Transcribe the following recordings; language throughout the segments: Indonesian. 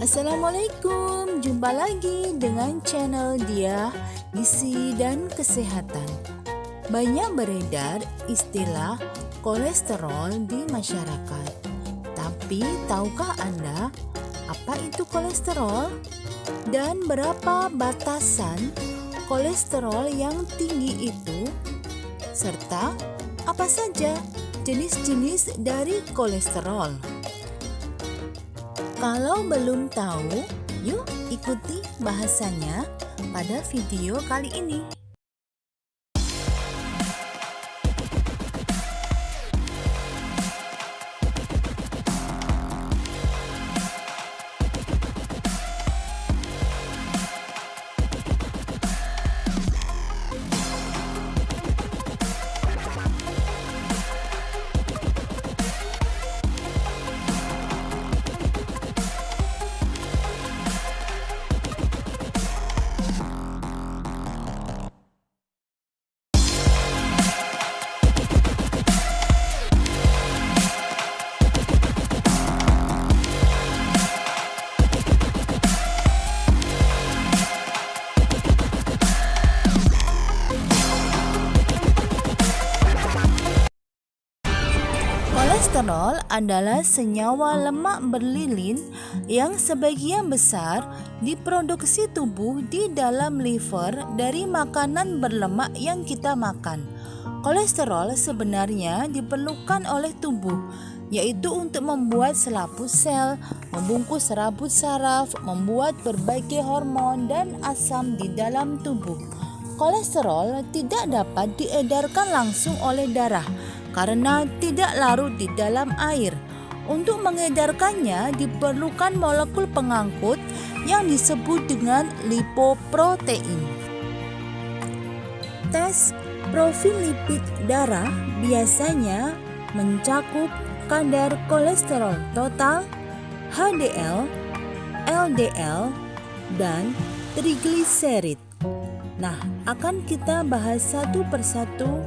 Assalamualaikum, jumpa lagi dengan channel Dia Gizi dan Kesehatan. Banyak beredar istilah kolesterol di masyarakat. Tapi tahukah Anda apa itu kolesterol? Dan berapa batasan kolesterol yang tinggi itu? Serta apa saja jenis-jenis dari kolesterol? Kalau belum tahu, yuk ikuti bahasanya pada video kali ini. Kolesterol adalah senyawa lemak berlilin yang sebagian besar diproduksi tubuh di dalam liver dari makanan berlemak yang kita makan. Kolesterol sebenarnya diperlukan oleh tubuh, yaitu untuk membuat selaput sel, membungkus rambut saraf, membuat berbagai hormon dan asam di dalam tubuh. Kolesterol tidak dapat diedarkan langsung oleh darah karena tidak larut di dalam air. Untuk mengedarkannya diperlukan molekul pengangkut yang disebut dengan lipoprotein. Tes profil lipid darah biasanya mencakup kadar kolesterol total, HDL, LDL, dan trigliserid. Nah, akan kita bahas satu persatu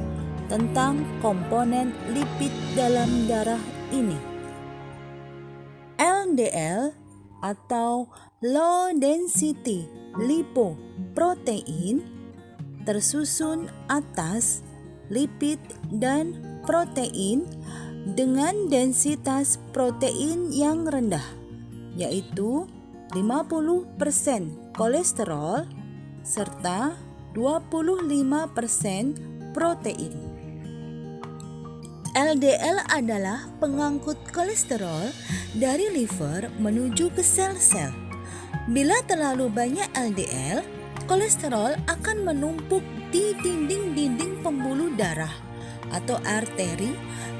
tentang komponen lipid dalam darah ini. LDL atau low density lipoprotein tersusun atas lipid dan protein dengan densitas protein yang rendah, yaitu 50% kolesterol serta 25% protein. LDL adalah pengangkut kolesterol dari liver menuju ke sel-sel. Bila terlalu banyak LDL, kolesterol akan menumpuk di dinding-dinding pembuluh darah atau arteri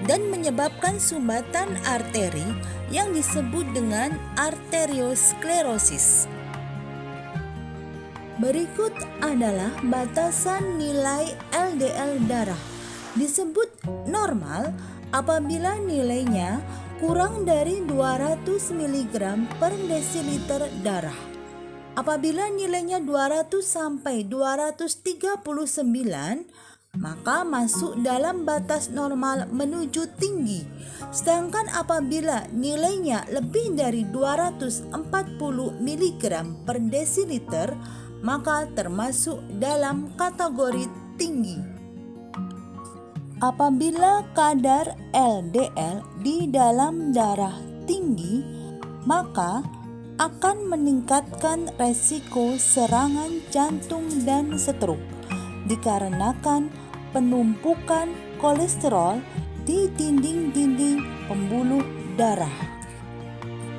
dan menyebabkan sumbatan arteri yang disebut dengan arteriosklerosis. Berikut adalah batasan nilai LDL darah. Disebut normal apabila nilainya kurang dari 200 mg per desiliter darah. Apabila nilainya 200 sampai 239, maka masuk dalam batas normal menuju tinggi. Sedangkan apabila nilainya lebih dari 240 mg per desiliter, maka termasuk dalam kategori tinggi. Apabila kadar LDL di dalam darah tinggi, maka akan meningkatkan resiko serangan jantung dan stroke dikarenakan penumpukan kolesterol di dinding-dinding pembuluh darah.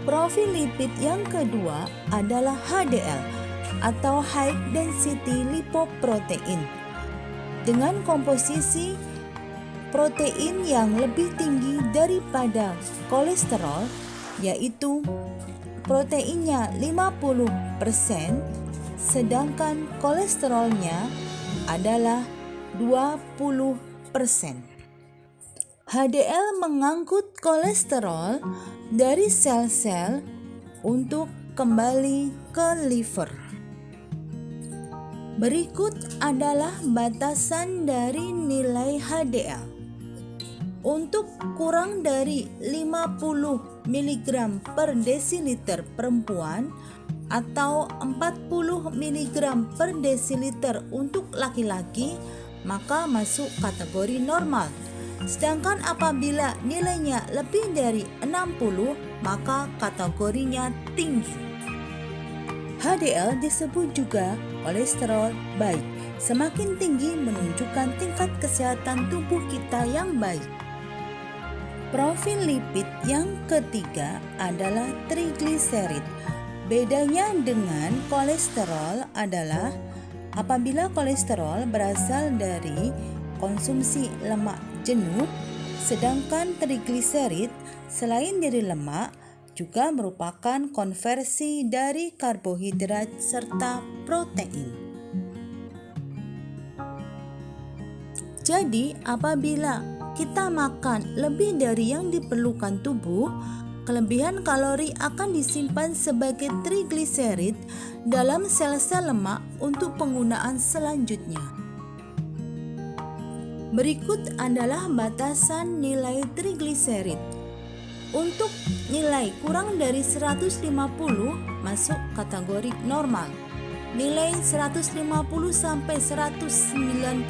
Profil lipid yang kedua adalah HDL atau high density lipoprotein dengan komposisi protein yang lebih tinggi daripada kolesterol, yaitu proteinnya 50%, sedangkan kolesterolnya adalah 20%. HDL mengangkut kolesterol dari sel-sel untuk kembali ke liver. Berikut adalah batasan dari nilai HDL. Untuk kurang dari 50 mg per desiliter perempuan atau 40 mg per desiliter untuk laki-laki, maka masuk kategori normal. Sedangkan apabila nilainya lebih dari 60, maka kategorinya tinggi. HDL disebut juga kolesterol baik. Semakin tinggi menunjukkan tingkat kesehatan tubuh kita yang baik. Profil lipid yang ketiga adalah trigliserid. Bedanya dengan kolesterol adalah apabila kolesterol berasal dari konsumsi lemak jenuh, sedangkan trigliserid selain dari lemak juga merupakan konversi dari karbohidrat serta protein. Jadi, apabila kita makan lebih dari yang diperlukan tubuh, kelebihan kalori akan disimpan sebagai trigliserid dalam sel-sel lemak untuk penggunaan selanjutnya. Berikut adalah batasan nilai trigliserid. Untuk nilai kurang dari 150 masuk kategori normal. Nilai 150 sampai 199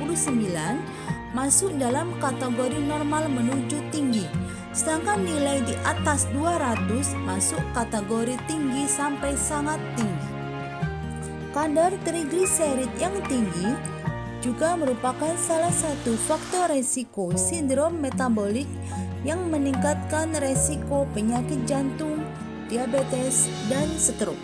masuk dalam kategori normal menuju tinggi. Sedangkan nilai di atas 200 masuk kategori tinggi sampai sangat tinggi. Kadar trigliserid yang tinggi juga merupakan salah satu faktor resiko sindrom metabolik yang meningkatkan resiko penyakit jantung, diabetes, dan stroke.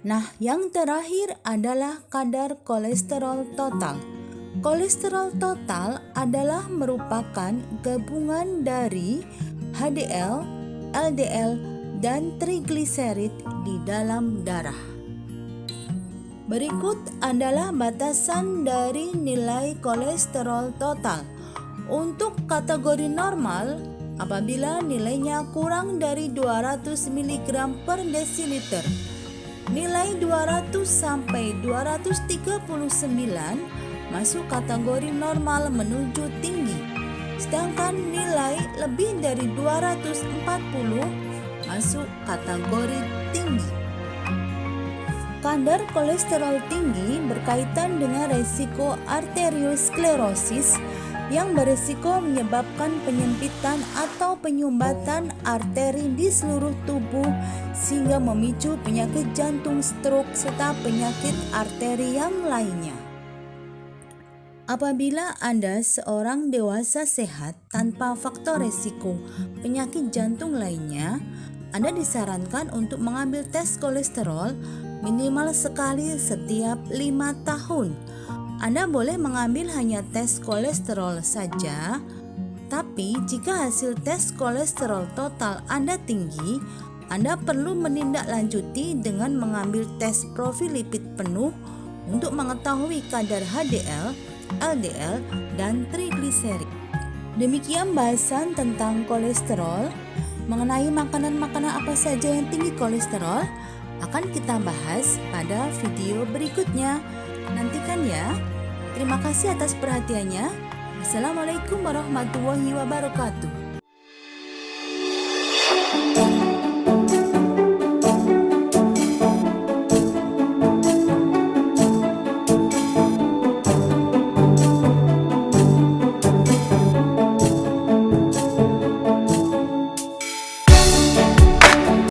Nah, yang terakhir adalah kadar kolesterol total. Kolesterol total adalah merupakan gabungan dari HDL, LDL, dan trigliserid di dalam darah. Berikut adalah batasan dari nilai kolesterol total. Untuk kategori normal, apabila nilainya kurang dari 200 mg per desiliter, nilai 200 sampai 239 masuk kategori normal menuju tinggi. Sedangkan nilai lebih dari 240 masuk kategori tinggi. Kadar kolesterol tinggi berkaitan dengan resiko arteriosklerosis yang berisiko menyebabkan penyempitan atau penyumbatan arteri di seluruh tubuh sehingga memicu penyakit jantung, stroke, serta penyakit arteri yang lainnya. Apabila Anda seorang dewasa sehat tanpa faktor resiko penyakit jantung lainnya, Anda disarankan untuk mengambil tes kolesterol minimal sekali setiap 5 tahun. Anda boleh mengambil hanya tes kolesterol saja, tapi jika hasil tes kolesterol total Anda tinggi, Anda perlu menindaklanjuti dengan mengambil tes profil lipid penuh untuk mengetahui kadar HDL, LDL, dan trigliserid. Demikian bahasan tentang kolesterol. Mengenai makanan-makanan apa saja yang tinggi kolesterol akan kita bahas pada video berikutnya. Nantikan ya. Terima kasih atas perhatiannya. Assalamualaikum warahmatullahi wabarakatuh.